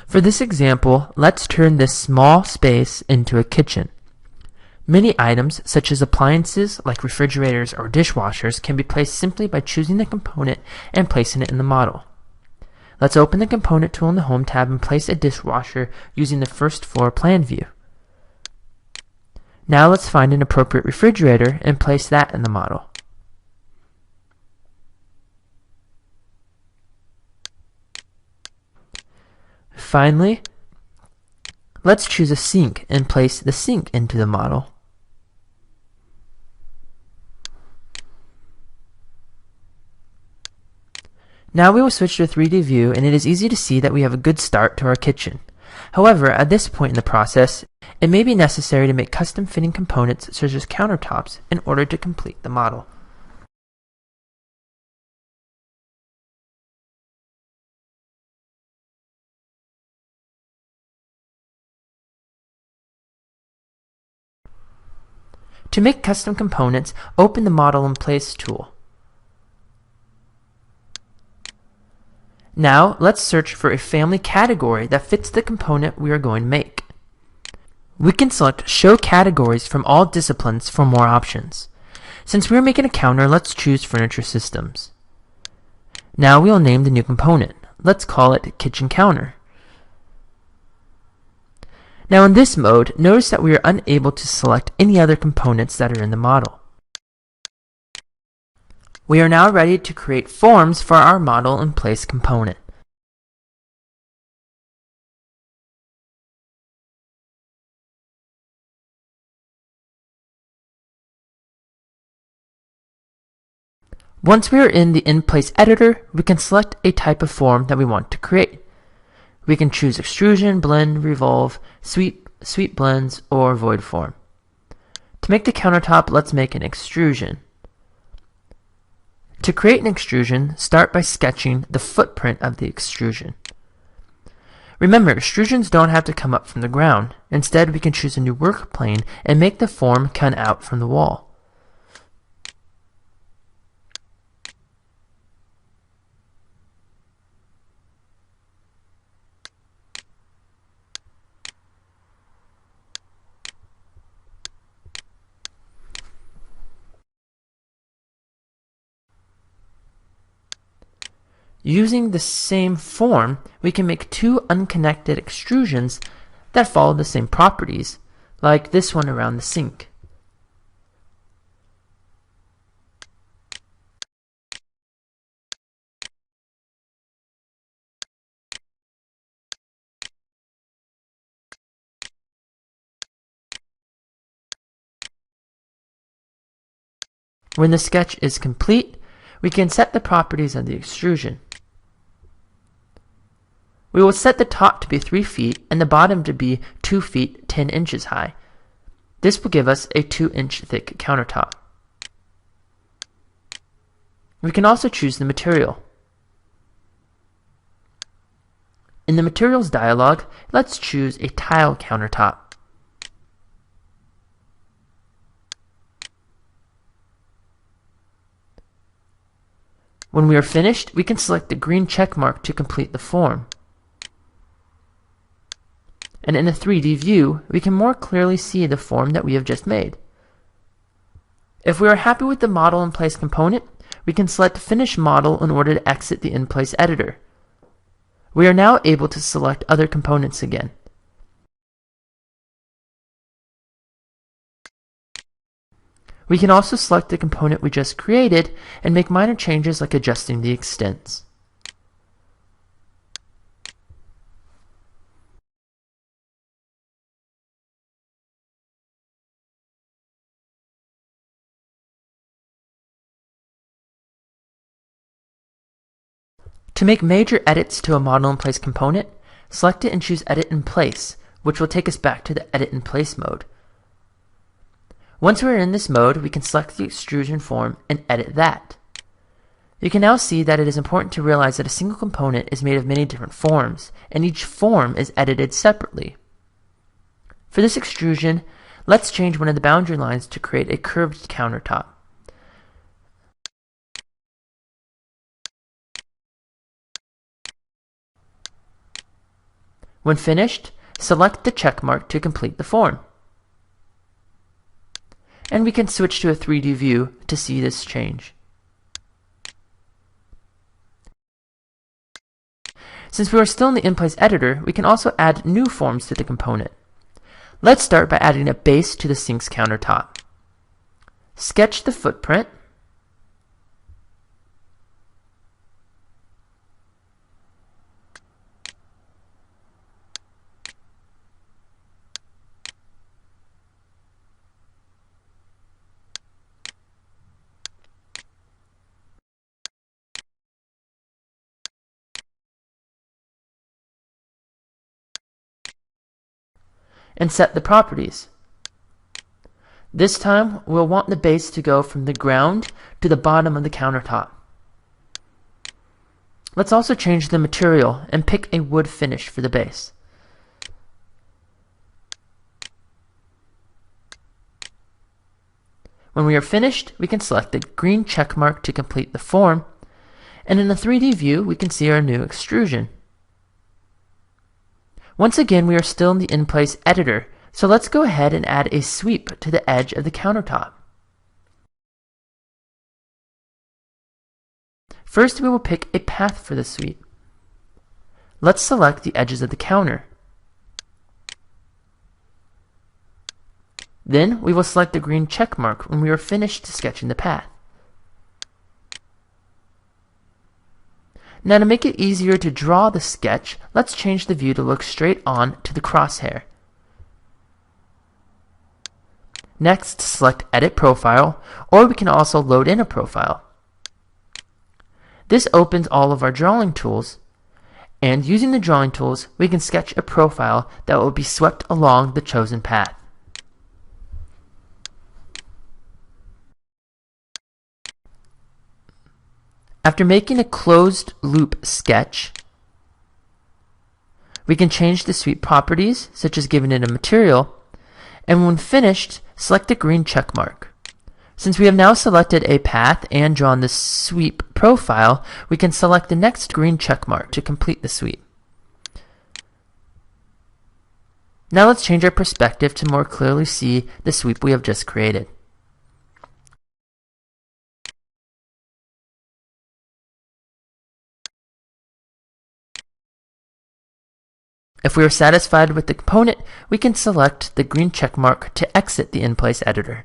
For this example, let's turn this small space into a kitchen. Many items, such as appliances like refrigerators or dishwashers, can be placed simply by choosing the component and placing it in the model. Let's open the Component tool in the Home tab and place a dishwasher using the first floor plan view. Now let's find an appropriate refrigerator and place that in the model. Finally, let's choose a sink and place the sink into the model. Now we will switch to a 3D view, and it is easy to see that we have a good start to our kitchen. However, at this point in the process, it may be necessary to make custom fitting components such as countertops in order to complete the model. To make custom components, open the Model in Place tool. Now, let's search for a family category that fits the component we are going to make. We can select Show Categories from all disciplines for more options. Since we are making a counter, let's choose Furniture Systems. Now we will name the new component. Let's call it Kitchen Counter. Now in this mode, notice that we are unable to select any other components that are in the model. We are now ready to create forms for our Model in Place component. Once we are in the In Place editor, we can select a type of form that we want to create. We can choose Extrusion, Blend, Revolve, Sweep Blends, or Void Form. To make the countertop, let's make an extrusion. To create an extrusion, start by sketching the footprint of the extrusion. Remember, extrusions don't have to come up from the ground. Instead, we can choose a new work plane and make the form come out from the wall. Using the same form, we can make two unconnected extrusions that follow the same properties, like this one around the sink. When the sketch is complete, we can set the properties of the extrusion. We will set the top to be 3 feet and the bottom to be 2 feet 10 inches high. This will give us a 2-inch thick countertop. We can also choose the material. In the Materials dialog, let's choose a tile countertop. When we are finished, we can select the green check mark to complete the form. And in a 3D view, we can more clearly see the form that we have just made. If we are happy with the Model in Place component, we can select Finish Model in order to exit the In Place editor. We are now able to select other components again. We can also select the component we just created and make minor changes like adjusting the extents. To make major edits to a Model in Place component, select it and choose Edit in Place, which will take us back to the Edit in Place mode. Once we are in this mode, we can select the extrusion form and edit that. You can now see that it is important to realize that a single component is made of many different forms, and each form is edited separately. For this extrusion, let's change one of the boundary lines to create a curved countertop. When finished, select the check mark to complete the form. And we can switch to a 3D view to see this change. Since we are still in the in-place editor, we can also add new forms to the component. Let's start by adding a base to the sink's countertop. Sketch the footprint. And set the properties. This time, we'll want the base to go from the ground to the bottom of the countertop. Let's also change the material and pick a wood finish for the base. When we are finished, we can select the green check mark to complete the form, and in the 3D view, we can see our new extrusion. Once again, we are still in the in-place editor, so let's go ahead and add a sweep to the edge of the countertop. First, we will pick a path for the sweep. Let's select the edges of the counter. Then, we will select the green check mark when we are finished sketching the path. Now to make it easier to draw the sketch, let's change the view to look straight on to the crosshair. Next, select Edit Profile, or we can also load in a profile. This opens all of our drawing tools, and using the drawing tools, we can sketch a profile that will be swept along the chosen path. After making a closed loop sketch, we can change the sweep properties, such as giving it a material, and when finished, select the green check mark. Since we have now selected a path and drawn the sweep profile, we can select the next green check mark to complete the sweep. Now let's change our perspective to more clearly see the sweep we have just created. If we are satisfied with the component, we can select the green check mark to exit the in-place editor.